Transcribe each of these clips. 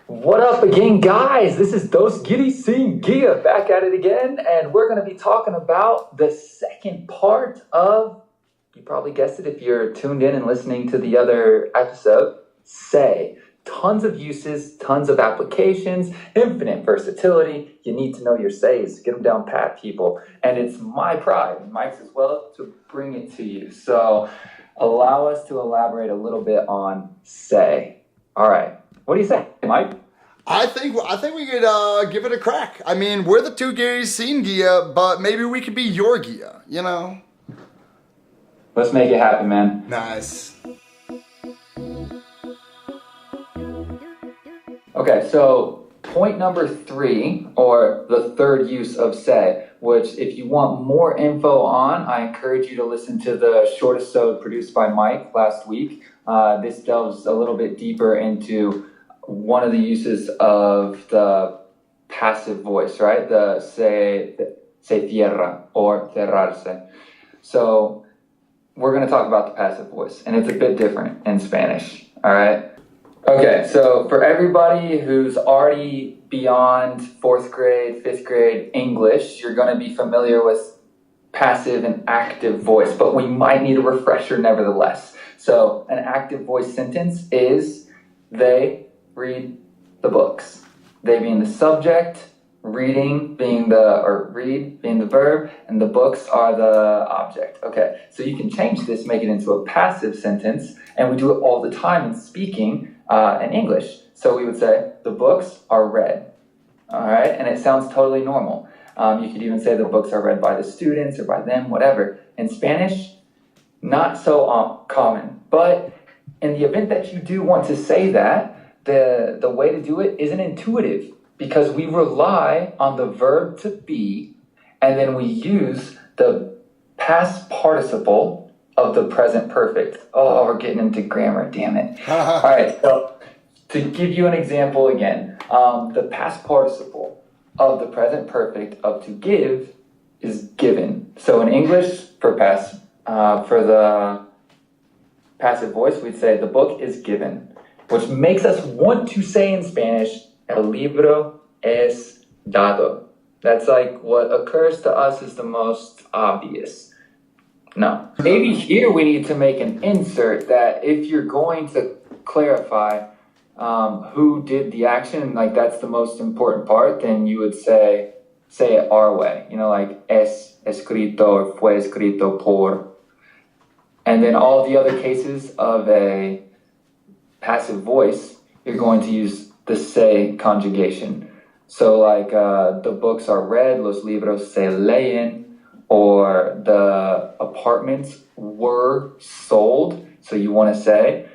What up again, guys? This is Dos Guiris Sin Gia back at it again, and we're going to be talking about the second part of, you probably guessed it if you're tuned in and listening to the other episode, say. Tons of uses, tons of applications, infinite versatility. You need to know your says. Get them down pat, people. And it's my pride, and Mike's as well, to bring it to you. So allow us to elaborate a little bit on say. All right. What do you say, Mike? I think we could give it a crack. I mean, we're the two Guiris Sin Gia, but maybe we could be your Gia, you know? Let's make it happen, man. Nice. Okay, so point number 3, or the third use of say, which if you want more info on, I encourage you to listen to the short episode produced by Mike last week. This delves a little bit deeper into one of the uses of the passive voice, right? The se cierra or cerrarse. So we're going to talk about the passive voice, and it's a bit different in Spanish, all right? Okay, so for everybody who's already beyond 4th grade, 5th grade English, you're going to be familiar with passive and active voice, but we might need a refresher nevertheless. So an active voice sentence is they read the books. They being the subject, reading being read being the verb, and the books are the object. Okay, so you can change this, make it into a passive sentence, and we do it all the time in speaking in English. So we would say, the books are read. All right, and it sounds totally normal. You could even say the books are read by the students or by them, whatever. In Spanish, not so common. But in the event that you do want to say that, the way to do it isn't intuitive, because we rely on the verb to be, and then we use the past participle of the present perfect. Oh, we're getting into grammar, damn it. All right, so to give you an example again, the past participle of the present perfect of to give is given. So in English, for the passive voice, we'd say the book is given, which makes us want to say in Spanish, el libro es dado. That's like what occurs to us is the most obvious. No. Maybe here we need to make an insert that if you're going to clarify who did the action, like that's the most important part, then you would say it our way. You know, like es escrito or fue escrito por. And then all the other cases of a passive voice, you're going to use the se conjugation. So like the books are read, los libros se leen, or the apartments were sold. So you want to say,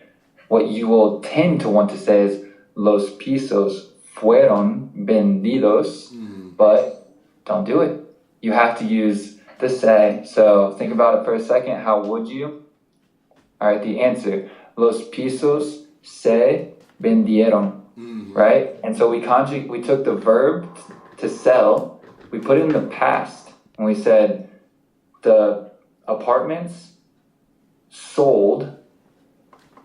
what you will tend to want to say is los pisos fueron vendidos, but don't do it. You have to use the se. So think about it for a second. How would you? All right, the answer, los pisos se vendieron, right? And so we took the verb to sell, we put it in the past, and we said the apartments sold,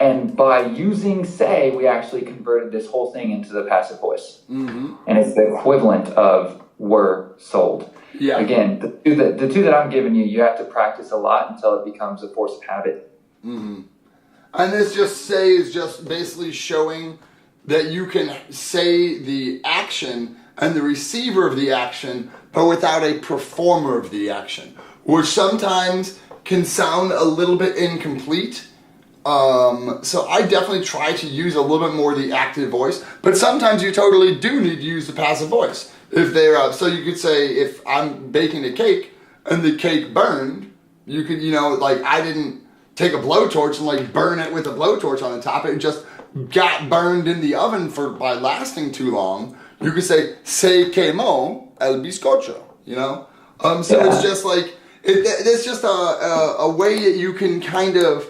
and by using say, we actually converted this whole thing into the passive voice. And it's the equivalent of were sold. Yeah. Again, the two that I'm giving you, you have to practice a lot until it becomes a force of habit. And this just say is just basically showing that you can say the action and the receiver of the action, but without a performer of the action, which sometimes can sound a little bit incomplete. So I definitely try to use a little bit more the active voice, but sometimes you totally do need to use the passive voice. If they're so you could say, if I'm baking a cake and the cake burned, you could, like I didn't take a blowtorch and like burn it with a blowtorch on the top. It just got burned in the oven by lasting too long. You could say, se quemó el bizcocho, So it's just like, it's just a way that you can kind of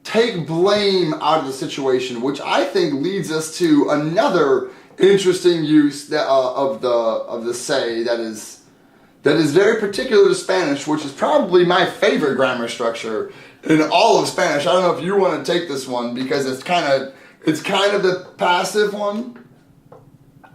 take blame out of the situation, which I think leads us to another interesting use of the say that is very particular to Spanish, which is probably my favorite grammar structure in all of Spanish. I don't know if you want to take this one because it's kind of the passive one.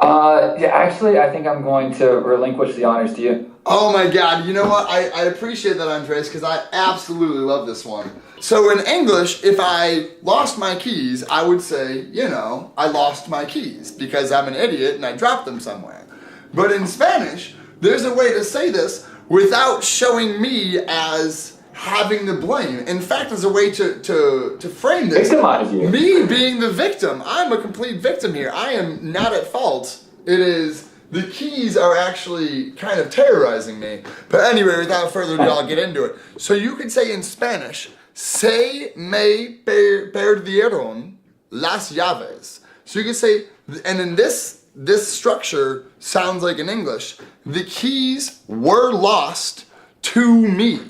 Yeah, actually, I think I'm going to relinquish the honors to you. Oh my God, you know what? I appreciate that, Andres, because I absolutely love this one. So in English, if I lost my keys, I would say, I lost my keys because I'm an idiot and I dropped them somewhere. But in Spanish, there's a way to say this without showing me as having the blame. In fact, there's a way to frame this. Victimize you. Me being the victim. I'm a complete victim here. I am not at fault. It is the keys are actually kind of terrorizing me. But anyway, without further ado, I'll get into it. So you could say in Spanish, se me perdieron las llaves. So you could say, and in this structure sounds like in English, the keys were lost to me.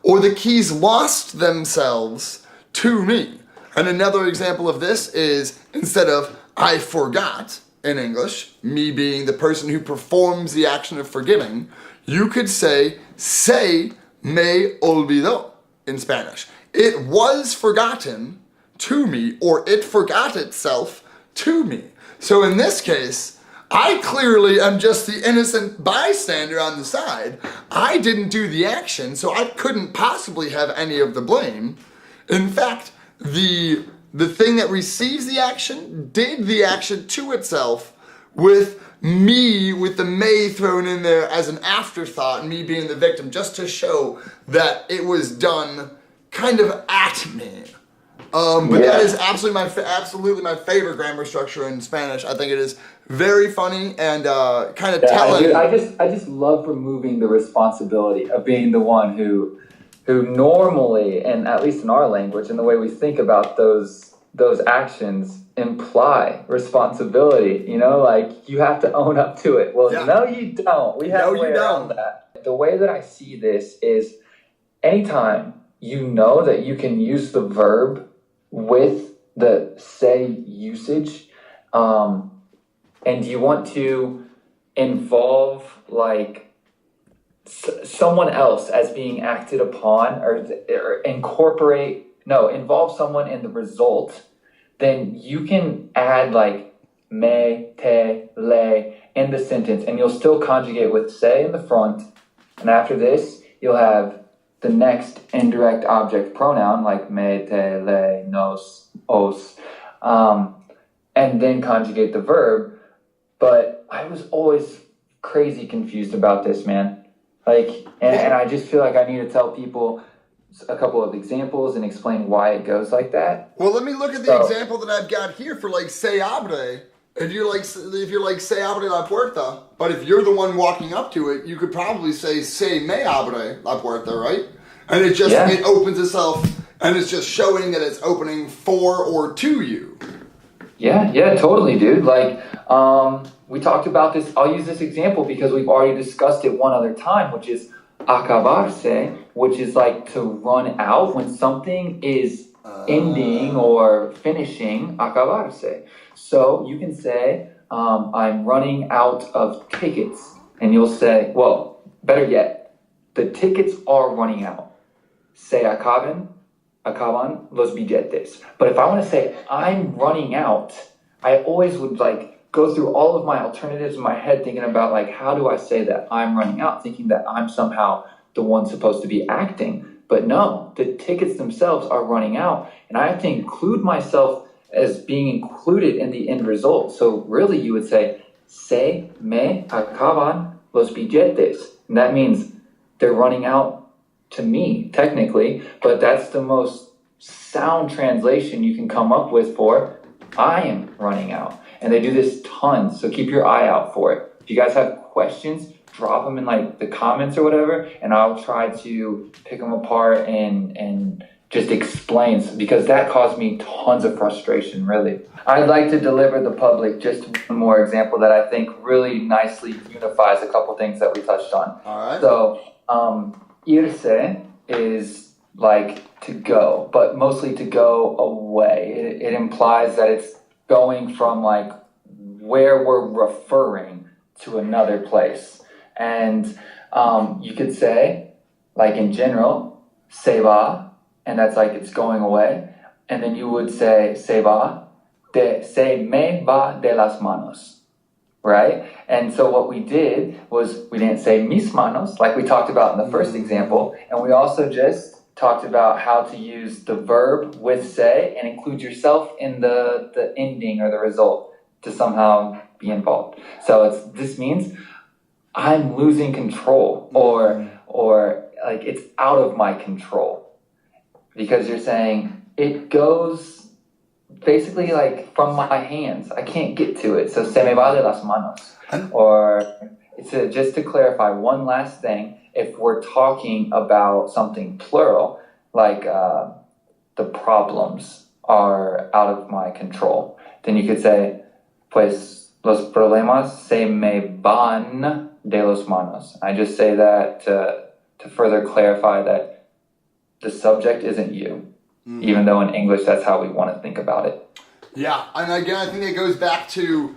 Or the keys lost themselves to me. And another example of this is, instead of I forgot, in English, me being the person who performs the action of forgiving, you could say, se me olvidó in Spanish. It was forgotten to me, or it forgot itself to me. So in this case, I clearly am just the innocent bystander on the side. I didn't do the action, so I couldn't possibly have any of the blame. In fact, the thing that receives the action did the action to itself with me, with the may thrown in there as an afterthought, me being the victim, just to show that it was done kind of at me. But that is absolutely my favorite grammar structure in Spanish. I think it is very funny and kind of telling. I just love removing the responsibility of being the one who normally, and at least in our language and the way we think about those actions, imply responsibility. Like you have to own up to it. Well, no, you don't. We have a way around that. The way that I see this is anytime you know that you can use the verb with the say usage, and you want to involve like someone else as being acted upon, or involve someone in the result, then you can add like me, te, le in the sentence, and you'll still conjugate with se in the front, and after this you'll have the next indirect object pronoun like me, te, le, nos, os, and then conjugate the verb. But I was always crazy confused about this, man. And I just feel like I need to tell people a couple of examples and explain why it goes like that. Well, let me look at the example that I've got here for like se abre. If you're like se abre la puerta, but if you're the one walking up to it, you could probably say se me abre la puerta, right? And it just it opens itself, and it's just showing that it's opening for or to you. Yeah, totally, dude. We talked about this. I'll use this example because we've already discussed it one other time, which is acabarse, which is like to run out when something is ending or finishing, acabarse. So you can say, I'm running out of tickets. And you'll say, well, better yet, the tickets are running out. Se acaban los billetes. But if I want to say I'm running out, I always would go through all of my alternatives in my head, thinking about how do I say that I'm running out, thinking that I'm somehow the one supposed to be acting. But no, the tickets themselves are running out, and I have to include myself as being included in the end result. So really you would say, se me acaban los billetes. And that means they're running out to me, technically, but that's the most sound translation you can come up with for I am running out. And they do this tons, so keep your eye out for it. If you guys have questions, drop them in the comments or whatever, and I'll try to pick them apart and just explain, because that caused me tons of frustration, really. I'd like to deliver the public just one more example that I think really nicely unifies a couple things that we touched on. All right. So, irse is to go, but mostly to go away. It implies that it's going from where we're referring to another place. And you could say, in general, se va, and that's it's going away. And then you would say, se me va de las manos. right? And so what we did was we didn't say mis manos, like we talked about in the first example, and we also just talked about how to use the verb with say and include yourself in the ending or the result to somehow be involved. So this means I'm losing control, or like it's out of my control, because you're saying it goes basically like from my hands. I can't get to it. So se me va de las manos. Or just to clarify one last thing, if we're talking about something plural, like the problems are out of my control, then you could say, pues los problemas se me van de los manos. I just say that to further clarify that the subject isn't you, even though in English that's how we want to think about it. Yeah, and again, I think it goes back to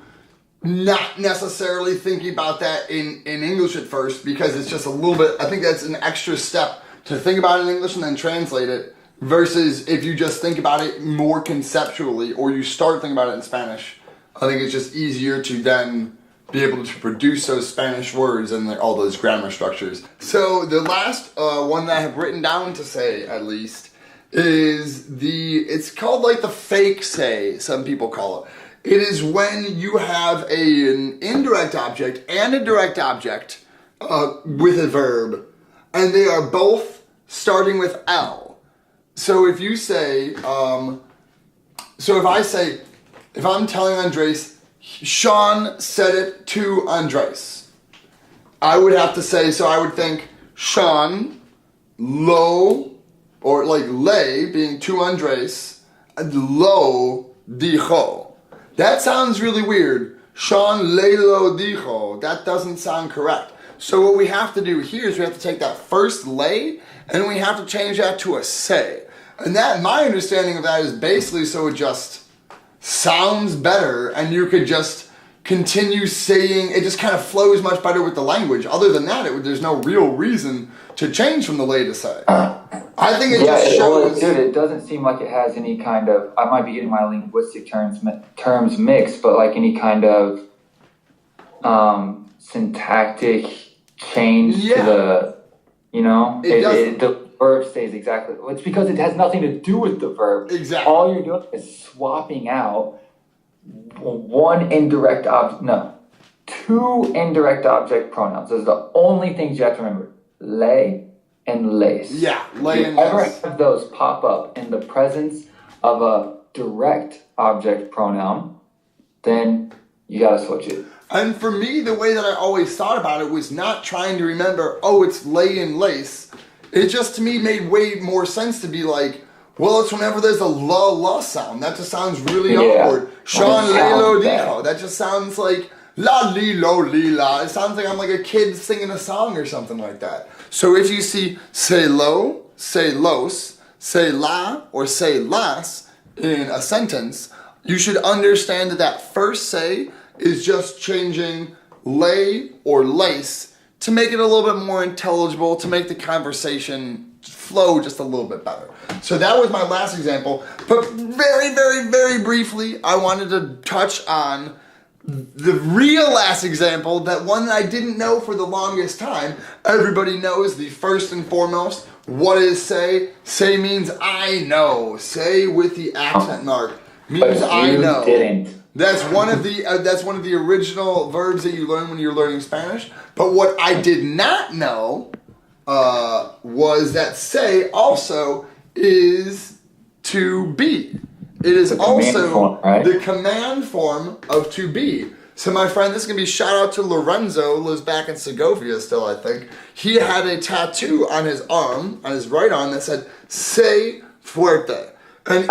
not necessarily thinking about that in English at first, because it's just a little bit, I think that's an extra step to think about it in English and then translate it, versus if you just think about it more conceptually, or you start thinking about it in Spanish. I think it's just easier to then be able to produce those Spanish words and all those grammar structures. So the last one that I have written down to say, at least, is it's called like the fake say, some people call it. It is when you have an indirect object and a direct object with a verb, and they are both starting with L. So if you say, if I'm telling Andres, Sean said it to Andres, I would have to say, so I would think, Sean, lo, or like le being to Andres, lo dijo. That sounds really weird. Sean le lo dijo. That doesn't sound correct. So what we have to do here is we have to take that first le and we have to change that to a say. And that, my understanding of that is basically so it just sounds better and you could just continue saying, it just kind of flows much better with the language. Other than that, there's no real reason to change from the lay to say. I think it just shows... Dude, it doesn't seem like it has any kind of... I might be getting my linguistic terms mixed, but like any kind of syntactic change to the... You know? The verb stays exactly... It's because it has nothing to do with the verb. Exactly. All you're doing is swapping out one indirect object... No. Two indirect object pronouns. Those are the only things you have to remember. Le and lace. Yeah, lay and lace. If you ever lace. have those pop up in the presence of a direct object pronoun, then you gotta switch it. And for me, the way that I always thought about it was not trying to remember, it's lay and lace. It just to me made way more sense to be like, well, it's whenever there's a la sound. That just sounds really awkward. Sean le lo dijo. That just sounds like la li lo li la. It sounds like I'm like a kid singing a song or something like that. So if you see say lo, say los, say la, or say las in a sentence, you should understand that first say is just changing lay or lace to make it a little bit more intelligible, to make the conversation flow just a little bit better. So that was my last example. But very, very, very briefly, I wanted to touch on the real last example, that one that I didn't know for the longest time. Everybody knows the first and foremost, what is say? Say means I know. Say with the accent mark means I know. Didn't. That's one of the original verbs that you learn when you're learning Spanish. But what I did not know was that say also is to be. It is also the command form of to be. So my friend, this is going to be shout out to Lorenzo, lives back in Segovia still, I think. He had a tattoo on his arm, on his right arm, that said, "Say fuerte." And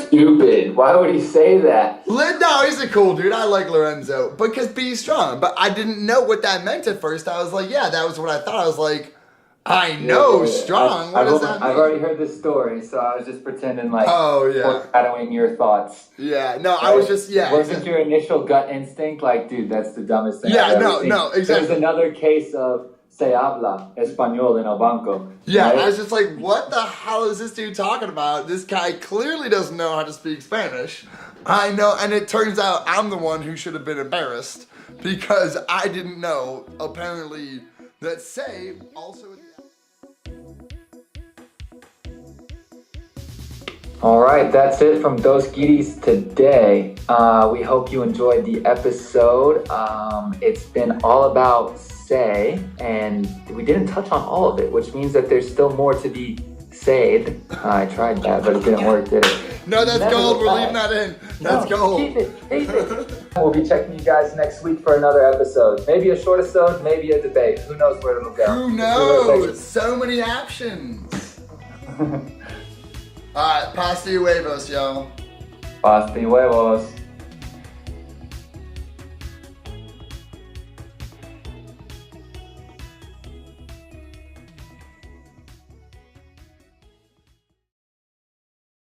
stupid. Why would he say that? No, he's a cool dude. I like Lorenzo. Because be strong. But I didn't know what that meant at first. I was like, yeah, that was what I thought. I was like, I know strong. What does that mean? I've already heard this story, so I was just pretending like foreshadowing your thoughts. Yeah, no, I was just, Wasn't your initial gut instinct like, dude, that's the dumbest thing I've ever seen? No, exactly. There's another case of se habla español en el banco. Yeah, right? I was just like, what the hell is this dude talking about? This guy clearly doesn't know how to speak Spanish. I know, and it turns out I'm the one who should have been embarrassed because I didn't know, apparently, that say also... All right, that's it from Dos Guiris today. We hope you enjoyed the episode. It's been all about say, and we didn't touch on all of it, which means that there's still more to be said. I tried that, but it didn't work, did it? No, that's gold. We're leaving that in. That's gold. Keep it. We'll be checking you guys next week for another episode. Maybe a short episode, maybe a debate. Who knows where it'll go? Who knows? So many options. All right, pasta y huevos, y'all. Pasta y huevos.